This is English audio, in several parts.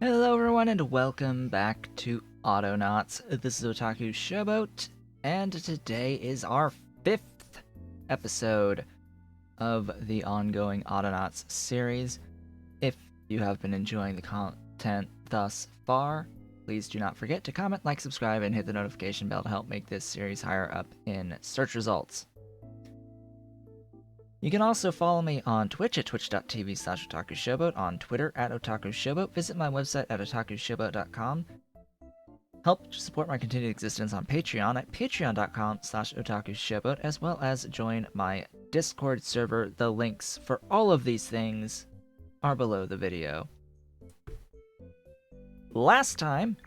Hello everyone and welcome back to Autonauts. This is Otaku Showboat, and today is our 5th episode of the ongoing Autonauts series. If you have been enjoying the content thus far, please do not forget to comment, like, subscribe, and hit the notification bell to help make this series higher up in search results. You can also follow me on Twitch at twitch.tv/otakushowboat, on Twitter at otakushowboat, visit my website at otakushowboat.com, help support my continued existence on Patreon at patreon.com/otakushowboat, as well as join my Discord server. The links for all of these things are below the video. Last time,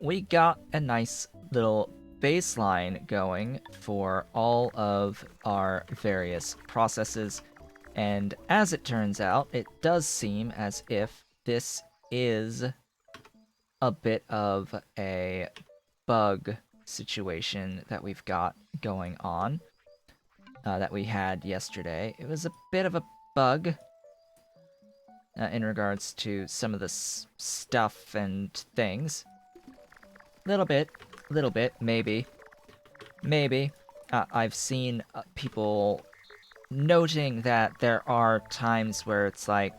we got a nice little baseline going for all of our various processes, and as it turns out, it does seem as if this is a bit of a bug situation that we've got going on that we had yesterday. It was a bit of a bug in regards to some of the stuff and things. Little bit, maybe. I've seen people noting that there are times where it's like,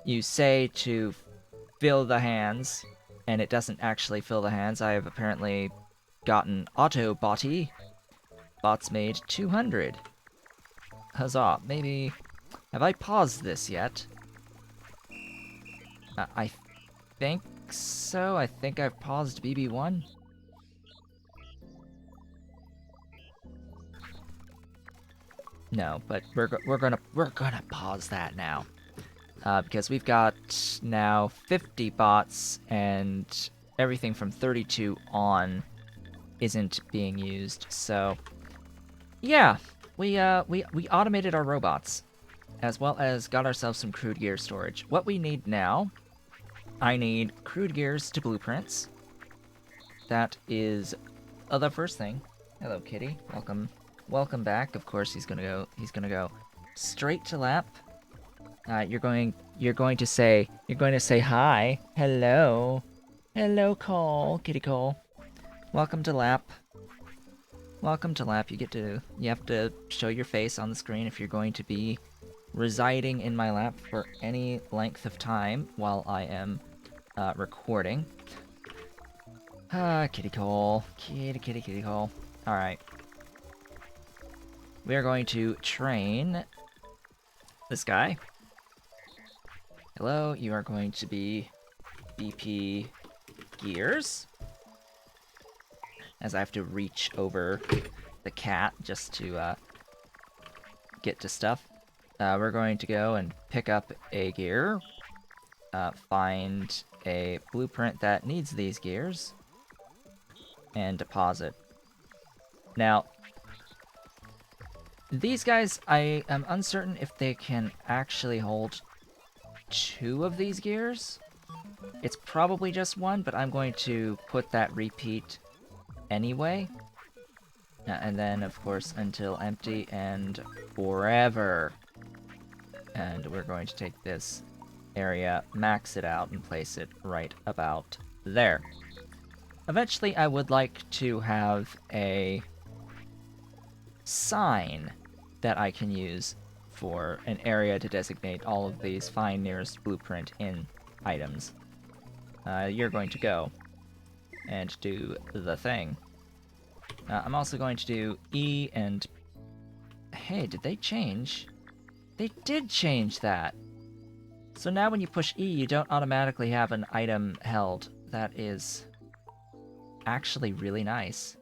you say to fill the hands, and it doesn't actually fill the hands. I have apparently gotten auto-botty. Bots made 200. Huzzah. Maybe... Have I paused this yet? I think so. I think I've paused BB1. No, but we're gonna pause that now, because we've got now 50 bots, and everything from 32 on isn't being used. So yeah, we automated our robots, as well as got ourselves some crude gear storage. What we need now, I need crude gears to blueprints. That is the first thing. Hello, kitty. Welcome back. Of course, he's gonna go straight to lap. You're going to say hi. Hello, Cole, kitty Cole. Welcome to lap. You have to show your face on the screen if you're going to be residing in my lap for any length of time while I am recording. Kitty Cole. Kitty Cole. Alright. We are going to train this guy. Hello, you are going to be BP Gears. As I have to reach over the cat just to get to stuff. We're going to go and pick up a gear, find a blueprint that needs these gears, and deposit. Now, these guys, I am uncertain if they can actually hold 2 of these gears. It's probably just 1, but I'm going to put that repeat anyway. And then, of course, until empty and forever. And we're going to take this area, max it out, and place it right about there. Eventually, I would like to have a sign that I can use for an area to designate all of these find nearest blueprint in items. You're going to go and do the thing. I'm also going to do E and... Hey, did they change? They did change that! So now when you push E, you don't automatically have an item held. That is actually really nice.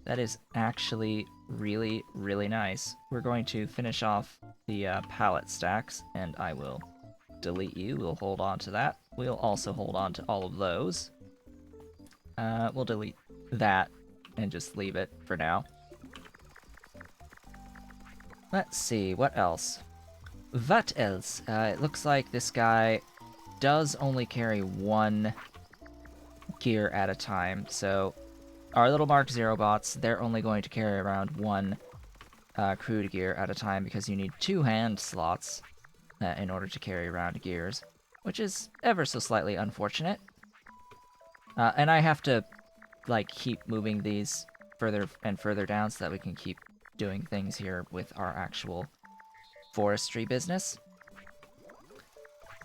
That is actually really, really nice. We're going to finish off the pallet stacks, and I will delete you. We'll hold on to that. We'll also hold on to all of those. We'll delete that and just leave it for now. Let's see, what else? What else? It looks like this guy does only carry 1 gear at a time, so our little Mark Zero bots, they're only going to carry around 1 crude gear at a time, because you need 2 hand slots in order to carry around gears. which is ever so slightly unfortunate. And I have to, like, keep moving these further and further down so that we can keep doing things here with our actual forestry business.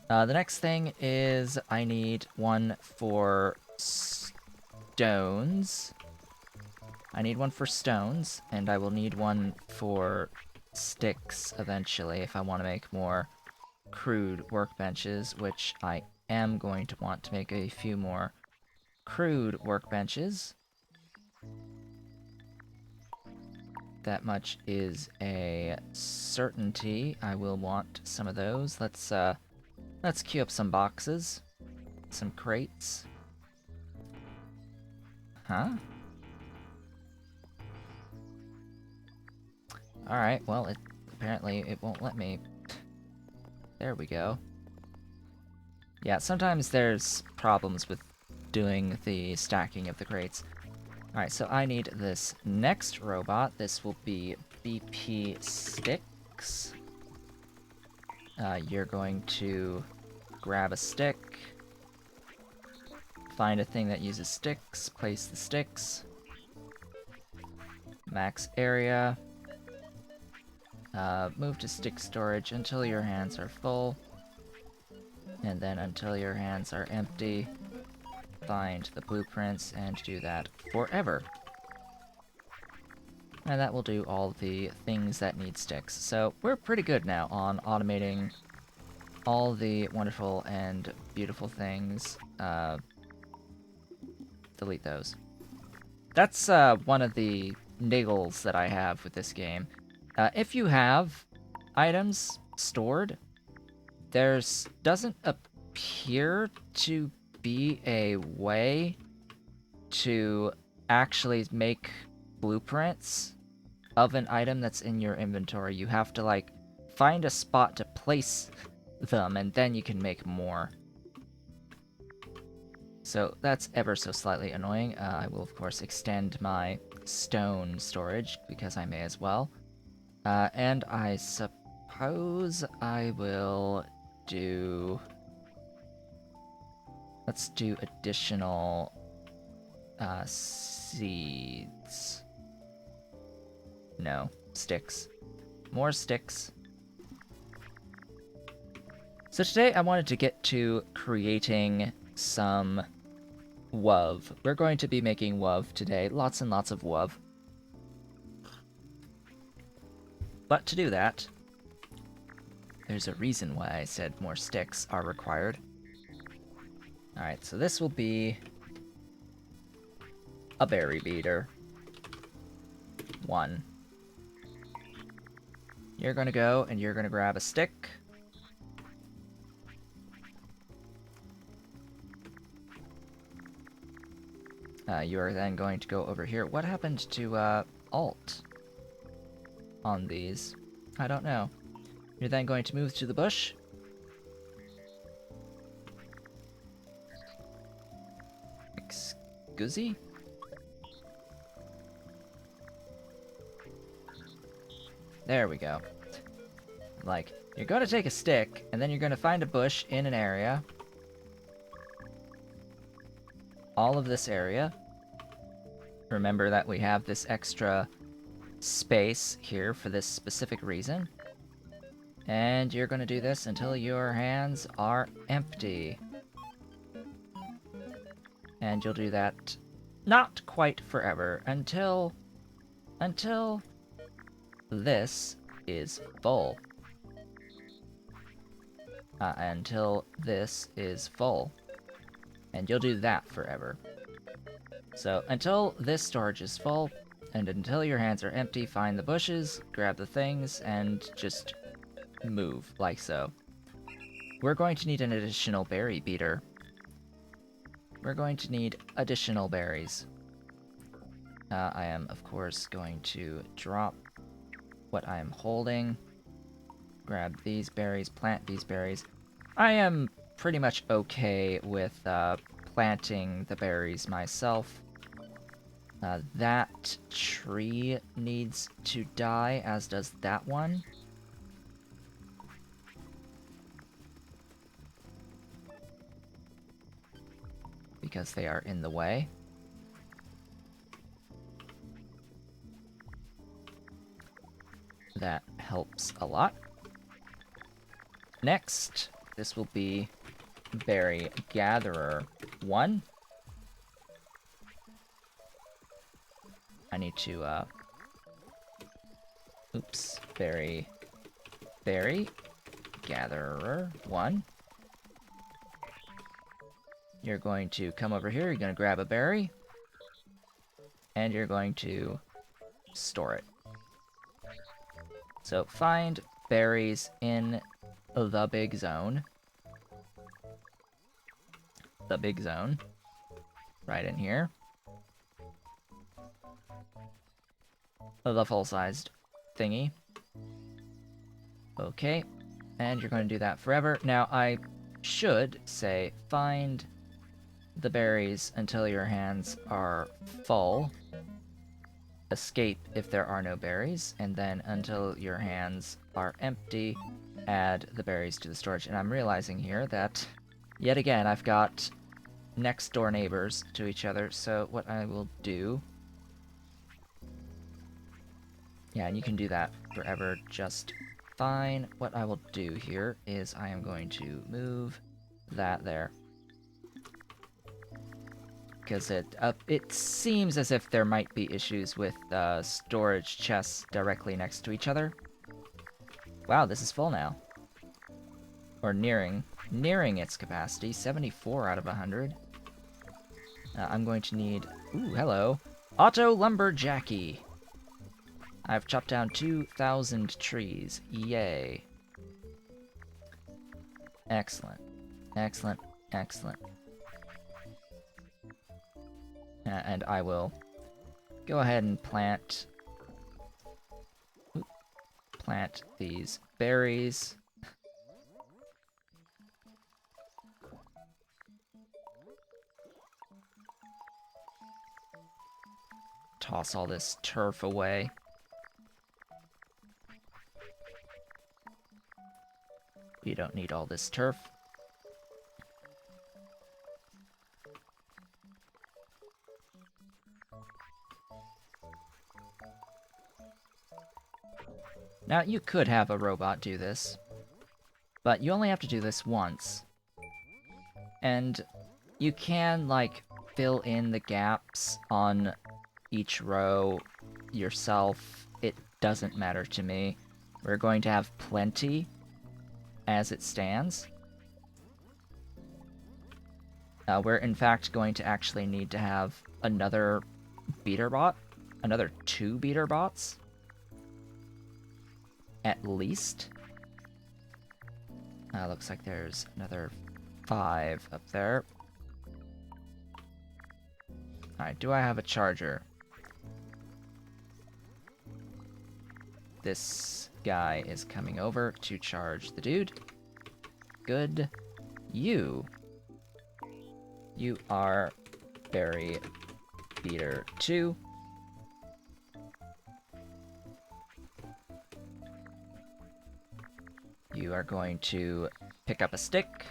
The next thing is I need one for stones. I need one for stones, and I will need one for sticks eventually if I want to make more crude workbenches, which I am going to want to make a few more crude workbenches. That much is a certainty. I will want some of those. Let's queue up some boxes. Some crates. Huh? Alright, well, apparently it won't let me. There we go. Yeah, sometimes there's problems with doing the stacking of the crates. Alright, so I need this next robot. This will be BP Sticks. You're going to grab a stick, find a thing that uses sticks, place the sticks, max area, move to stick storage until your hands are full, and then until your hands are empty, find the blueprints and do that forever. And that will do all the things that need sticks. So we're pretty good now on automating all the wonderful and beautiful things. Delete those. That's one of the niggles that I have with this game. If you have items stored, doesn't appear to be a way to actually make blueprints of an item that's in your inventory. You have to, like, find a spot to place them, and then you can make more. So that's ever so slightly annoying. I will, of course, extend my stone storage, because I may as well. And I suppose I will do... Let's do additional seeds. No, sticks. More sticks. So today I wanted to get to creating some WUV. We're going to be making WUV today. Lots and lots of WUV. But to do that, there's a reason why I said more sticks are required. Alright, so this will be a berry beater. 1. You're gonna go and you're gonna grab a stick. You are then going to go over here. What happened to Alt on these? I don't know. You're then going to move to the bush. Excuse? There we go. Like, you're going to take a stick, and then you're going to find a bush in an area. All of this area. Remember that we have this extra space here for this specific reason. And you're going to do this until your hands are empty. And you'll do that not quite forever, until this is full. Until this is full. And you'll do that forever. So, until this storage is full, and until your hands are empty, find the bushes, grab the things, and just move, like so. We're going to need an additional berry beater. We're going to need additional berries. I am, of course, going to drop what I am holding. Grab these berries, plant these berries. I am pretty much okay with planting the berries myself. That tree needs to die, as does that one. because they are in the way. That helps a lot. Next, this will be Berry Gatherer 1. I need to, oops, Berry Gatherer 1. You're going to come over here, you're going to grab a berry, and you're going to store it. So find berries in the big zone. The big zone. Right in here. The full-sized thingy. Okay. And you're going to do that forever. Now, I should say find the berries until your hands are full. Escape if there are no berries, and then until your hands are empty, add the berries to the storage. And I'm realizing here that, yet again, I've got next door neighbors to each other, so what I will do... Yeah, and you can do that forever just fine. What I will do here is I am going to move that there. Because it seems as if there might be issues with storage chests directly next to each other. Wow, this is full now. Or nearing its capacity, 74 out of 100. I'm going to need... Ooh, hello. Auto Lumberjacky. I've chopped down 2,000 trees. Yay. Excellent. Excellent. Excellent. And I will go ahead and plant these berries. Toss all this turf away. We don't need all this turf. Now, you could have a robot do this, but you only have to do this once. And you can, like, fill in the gaps on each row yourself. It doesn't matter to me. We're going to have plenty as it stands. We're, in fact, going to actually need to have another beater bot. Another 2 beater bots. At least. Looks like there's another 5 up there. Alright, do I have a charger? This guy is coming over to charge the dude. Good. You are Berry Beater 2. You are going to pick up a stick.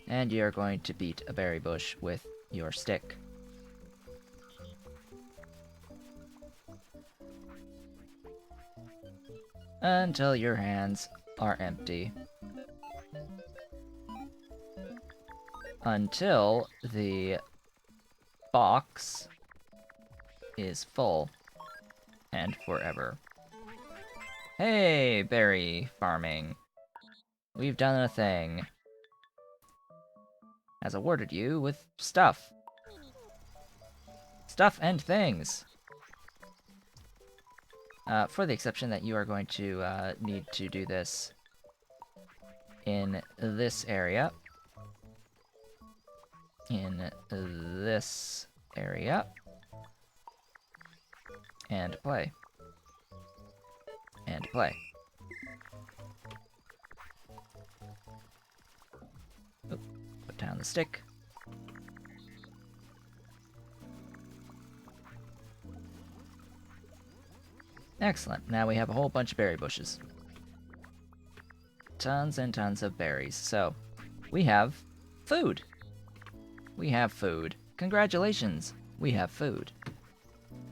And you are going to beat a berry bush with your stick. Until your hands are empty. Until the box is full. And forever. Hey, berry farming. We've done a thing. Has awarded you with stuff. Stuff and things. For the exception that you are going to need to do this in this area. In this area. And play. And play. Oop, put down the stick. Excellent. Now we have a whole bunch of berry bushes. tons and tons of berries. So, we have food. We have food. Congratulations, we have food.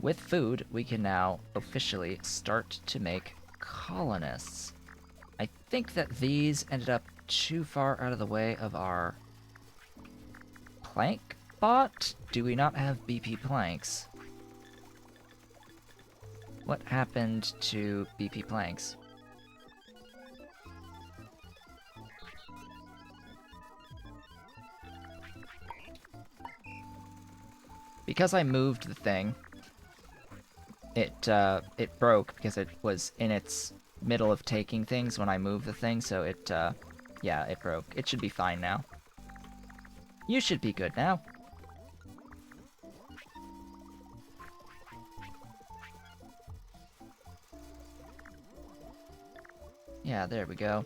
With food, we can now officially start to make colonists. I think that these ended up too far out of the way of our plank bot? Do we not have BP planks? What happened to BP planks? Because I moved the thing, it broke because it was in its middle of taking things when I moved the thing, so yeah, it broke. It should be fine now. You should be good now. Yeah, there we go.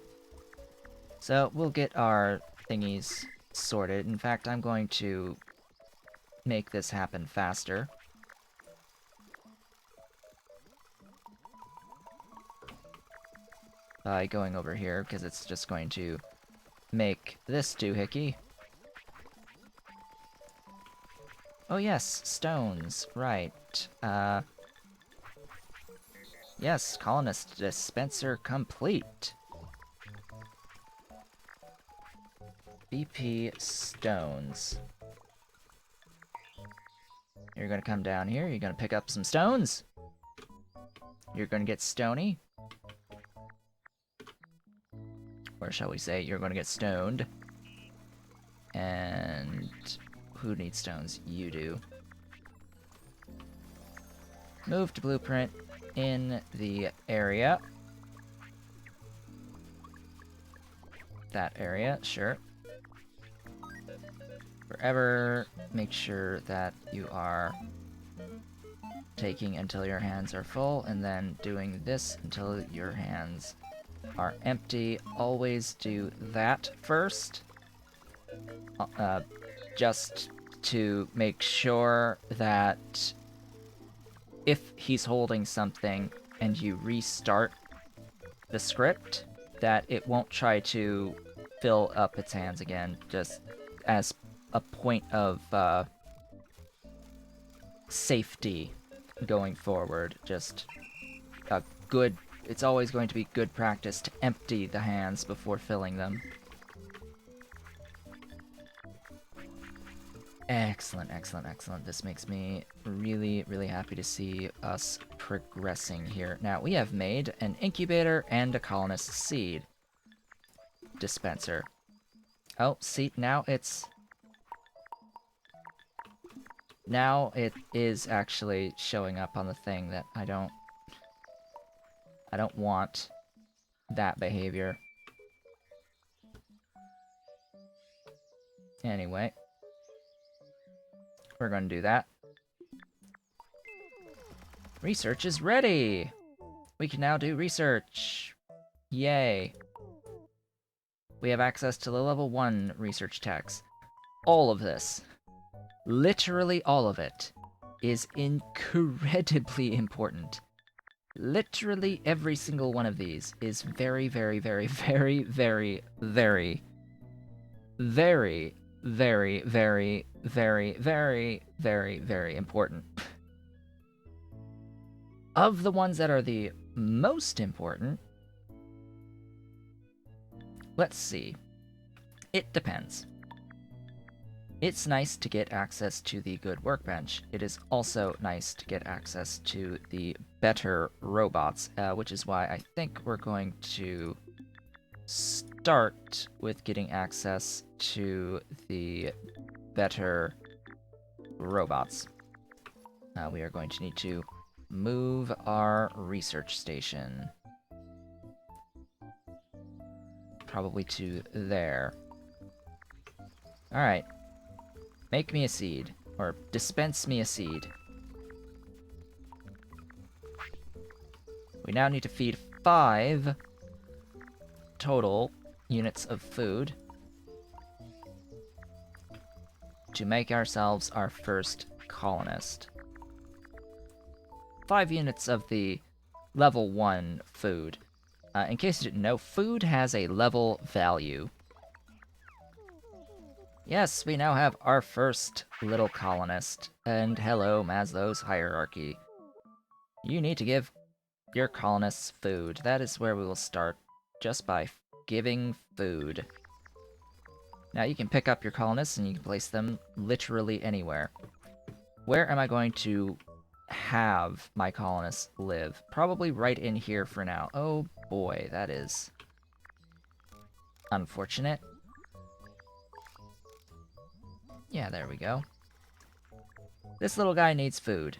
So, we'll get our thingies sorted. In fact, I'm going to make this happen faster. By going over here, because it's just going to make this doohickey. Oh yes, stones, right. Yes, colonist dispenser complete. BP stones. You're gonna come down here, you're gonna pick up some stones. You're gonna get stony. Or shall we say, you're gonna get stoned. And who needs stones? You do. Move to blueprint in the area. That area, sure. Forever, make sure that you are taking until your hands are full, and then doing this until your hands are empty. Always do that first. Just to make sure that if he's holding something and you restart the script, that it won't try to fill up its hands again, just as a point of safety going forward. Just a good, it's always going to be good practice to empty the hands before filling them. Excellent, excellent, excellent. This makes me really, really happy to see us progressing here. Now, we have made an incubator and a colonist seed dispenser. Oh, see, now it is actually showing up on the thing that I don't want that behavior. Anyway. We're going to do that. Research is ready! We can now do research. Yay. We have access to the level 1 research text. All of this, literally all of it, is incredibly important. Literally every single one of these is very, very, very, very, very, very, very, very, very, very, very, very, very important. Of the ones that are the most important, let's see. It depends. It's nice to get access to the good workbench. It is also nice to get access to the better robots, which is why I think we're going to start with getting access to the better robots. We are going to need to move our research station. Probably to there. Alright. Make me a seed. Or dispense me a seed. We now need to feed 5 total units of food to make ourselves our first colonist. 5 units of the level 1 food. In case you didn't know, food has a level value. Yes, we now have our first little colonist. And hello, Maslow's hierarchy. You need to give your colonists food. That is where we will start, just by giving food. Now you can pick up your colonists and you can place them literally anywhere. Where am I going to have my colonists live? Probably right in here for now. Oh boy, that is unfortunate. Yeah, there we go. This little guy needs food.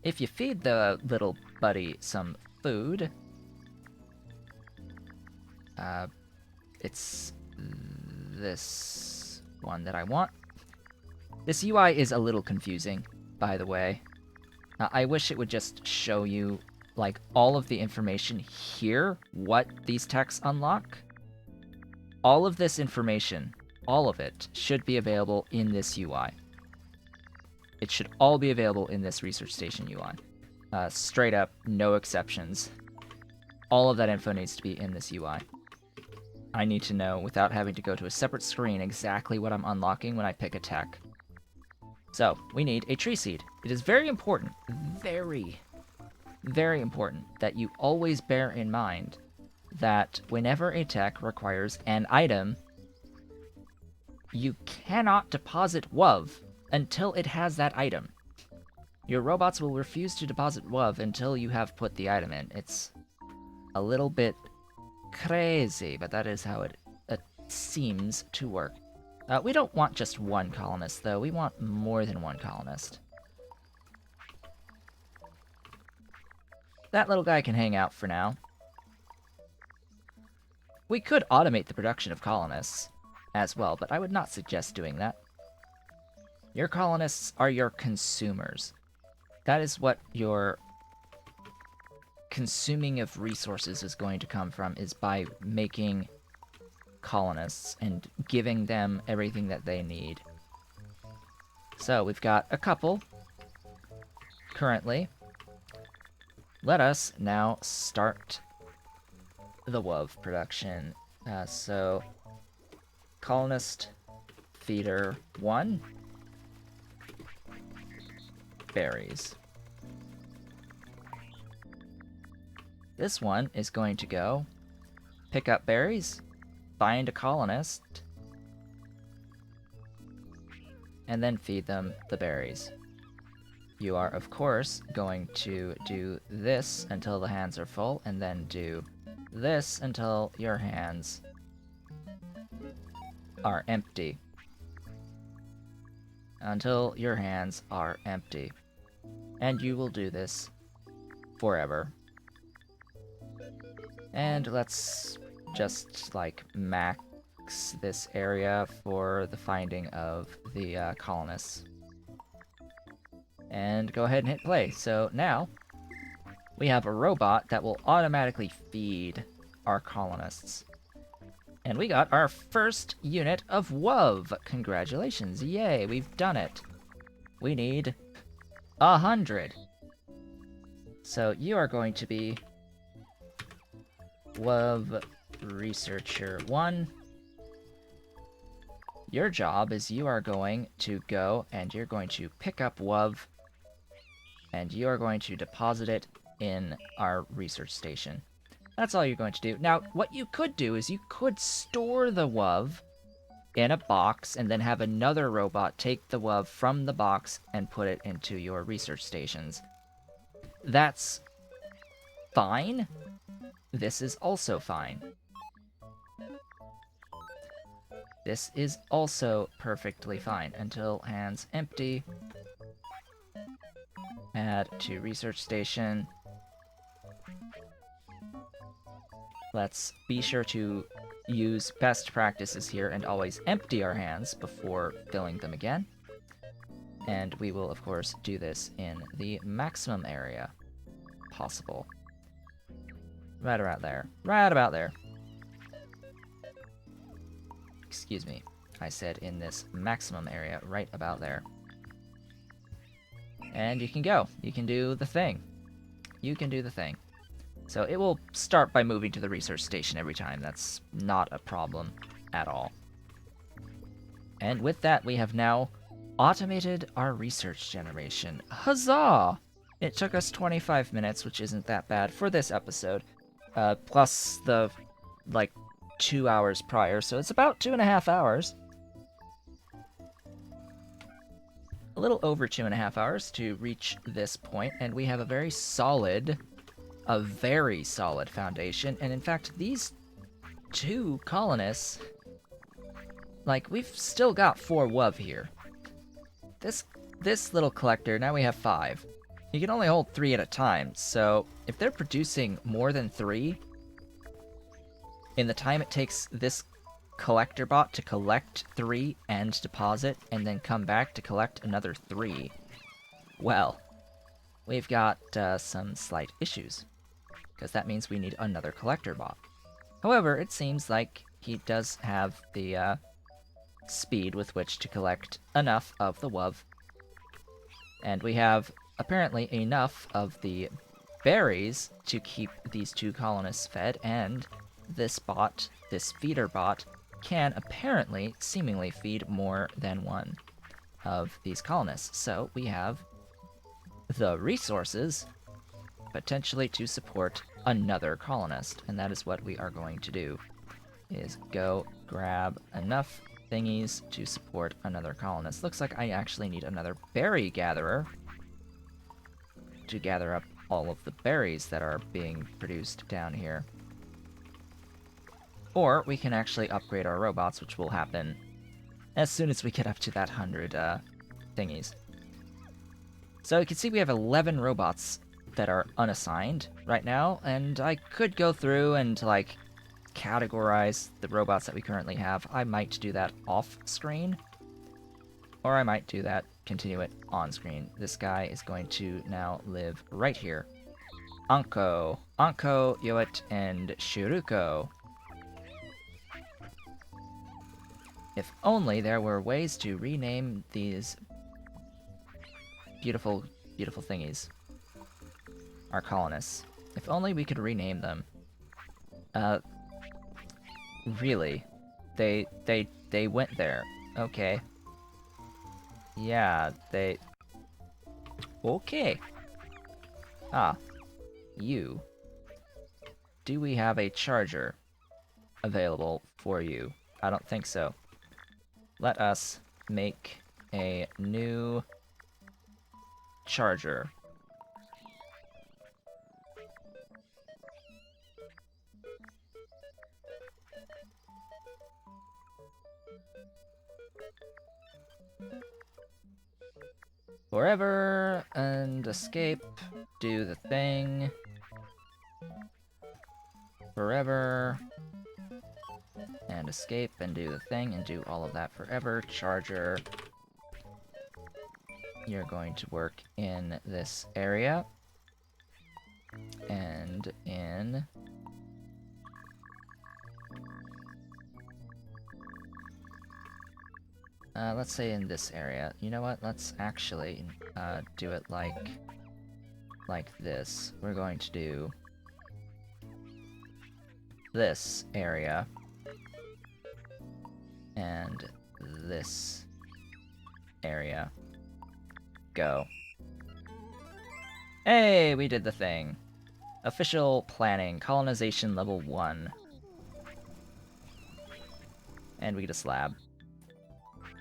If you feed the little buddy some food, it's this one that I want. This UI is a little confusing, by the way. I wish it would just show you, like, all of the information here, what these techs unlock. All of this information, all of it, should be available in this UI. It should all be available in this research station UI. Straight up, no exceptions. All of that info needs to be in this UI. I need to know, without having to go to a separate screen, exactly what I'm unlocking when I pick a tech. So, we need a tree seed. It is very important, very, very important, that you always bear in mind that whenever a tech requires an item, you cannot deposit WUV until it has that item. Your robots will refuse to deposit WUV until you have put the item in. It's a little bit crazy, but that is how it seems to work. We don't want just one colonist, though. We want more than one colonist. That little guy can hang out for now. We could automate the production of colonists as well, but I would not suggest doing that. Your colonists are your consumers. That is what your consuming of resources is going to come from, is by making colonists and giving them everything that they need. So we've got a couple currently. Let us now start the WUV production. So colonist feeder 1, berries. This one is going to go pick up berries, find a colonist, and then feed them the berries. You are, of course, going to do this until the hands are full, and then do this until your hands are empty. Until your hands are empty. And you will do this forever. And let's just, like, max this area for the finding of the colonists. And go ahead and hit play. So now, we have a robot that will automatically feed our colonists. And we got our first unit of WUV! Congratulations, yay, we've done it. We need 100. So you are going to be WUV Researcher 1. Your job is you are going to go and you're going to pick up WUV, and you are going to deposit it in our research station. That's all you're going to do. Now, what you could do is you could store the WUV in a box and then have another robot take the WUV from the box and put it into your research stations. That's fine. This is also fine. This is also perfectly fine until hands empty. Add to research station. Let's be sure to use best practices here and always empty our hands before filling them again. And we will, of course, do this in the maximum area possible. Right about there. Right about there. Excuse me. I said in this maximum area, right about there. And you can go. You can do the thing. You can do the thing. So it will start by moving to the research station every time. That's not a problem at all. And with that, we have now automated our research generation. Huzzah! It took us 25 minutes, which isn't that bad for this episode, plus the, 2 hours prior, so it's about 2.5 hours. A little over 2.5 hours to reach this point, and we have a very solid foundation. And in fact, these 2 colonists, we've still got 4 WUV here. This little collector, now we have 5. You can only hold 3 at a time, so if they're producing more than 3, in the time it takes this collector bot to collect 3 and deposit, and then come back to collect another 3, well, we've got some slight issues, because that means we need another collector bot. However, it seems like he does have the speed with which to collect enough of the WUV, and we have apparently enough of the berries to keep these 2 colonists fed, and this bot, this feeder bot, can apparently, seemingly feed more than 1 of these colonists. So we have the resources, potentially, to support another colonist, and that is what we are going to do, is go grab enough thingies to support another colonist. Looks like I actually need another berry gatherer to gather up all of the berries that are being produced down here. Or we can actually upgrade our robots, which will happen as soon as we get up to that 100 thingies. So you can see we have 11 robots that are unassigned right now, and I could go through and, categorize the robots that we currently have. I might do that off-screen, or I might do that, continue it on-screen. This guy is going to now live right here. Anko, Yoet, and Shiruko. If only there were ways to rename these beautiful, beautiful thingies. Our colonists. If only we could rename them. Really? They went there. Okay. Yeah, they... Okay. Ah. You. Do we have a charger available for you? I don't think so. Let us make a new charger. Forever and escape. Do the thing. Forever. And escape and do the thing and do all of that forever. Charger. You're going to work in this area. And in... let's say in this area. You know what? Let's actually do it like this. We're going to do this area and this area. Go. Hey, we did the thing. Official planning, colonization level 1. And we get a slab.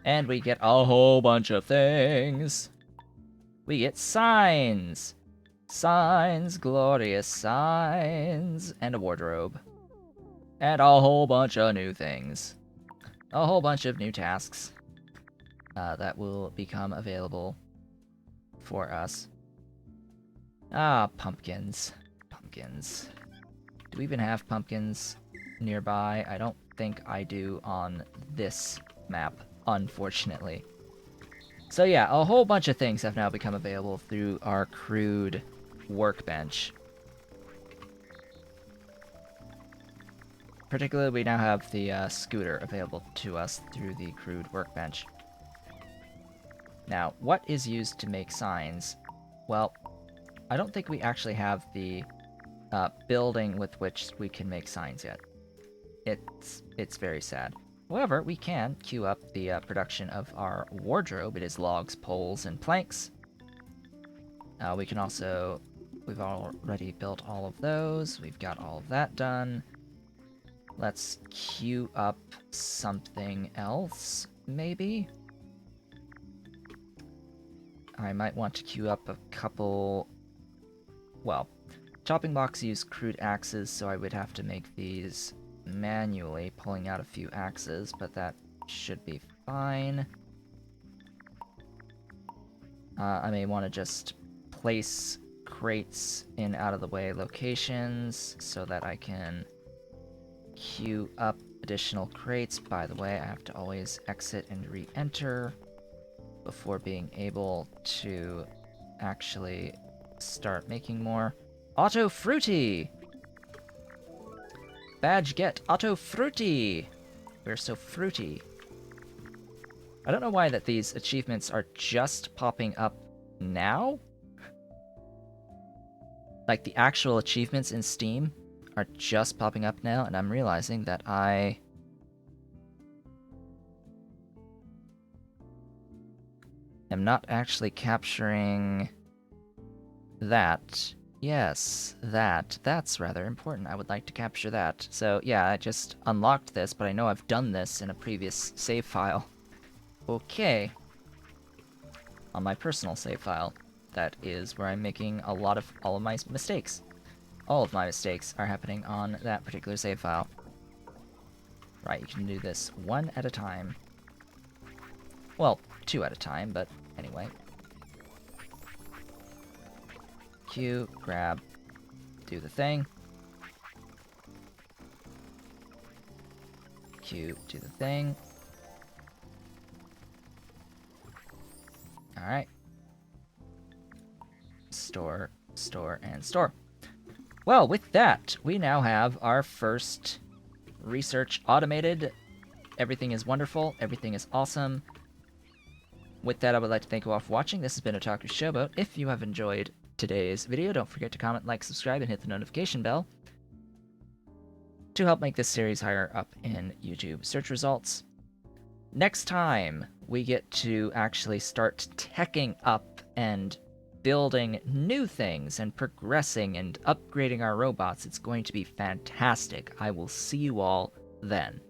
And we get a whole bunch of things. We get signs. Signs, glorious signs. And a wardrobe. And a whole bunch of new things. A whole bunch of new tasks that will become available for us. Ah, pumpkins. Pumpkins. Do we even have pumpkins nearby? I don't think I do on this map, unfortunately. So yeah, a whole bunch of things have now become available through our crude workbench. Particularly, we now have the scooter available to us through the crude workbench. Now, what is used to make signs? Well, I don't think we actually have the building with which we can make signs yet. It's very sad. However, we can queue up the production of our wardrobe. It is logs, poles, and planks. We can also... We've already built all of those. We've got all of that done. Let's queue up something else, maybe? I might want to queue up a couple... Well, chopping blocks use crude axes, so I would have to make these manually, pulling out a few axes, but that should be fine. I may want to just place crates in out-of-the-way locations so that I can queue up additional crates. By the way, I have to always exit and re-enter before being able to actually start making more. Auto Fruity! Badge get Auto Fruity! We're so fruity. I don't know why that these achievements are just popping up now. Like, the actual achievements in Steam are just popping up now, and I'm realizing that I am not actually capturing that. Yes, that. That's rather important. I would like to capture that. So, yeah, I just unlocked this, but I know I've done this in a previous save file. Okay. On my personal save file. That is where I'm making all of my mistakes. All of my mistakes are happening on that particular save file. Right, you can do this one at a time. Well, two at a time, but anyway. Q, grab, do the thing. Q, do the thing. Alright. Store, store, and store. Well, with that, we now have our first research automated. Everything is wonderful. Everything is awesome. With that, I would like to thank you all for watching. This has been Otaku Showboat. If you have enjoyed today's video, don't forget to comment, like, subscribe, and hit the notification bell to help make this series higher up in YouTube search results. Next time, we get to actually start teching up and building new things and progressing and upgrading our robots. It's going to be fantastic. I will see you all then.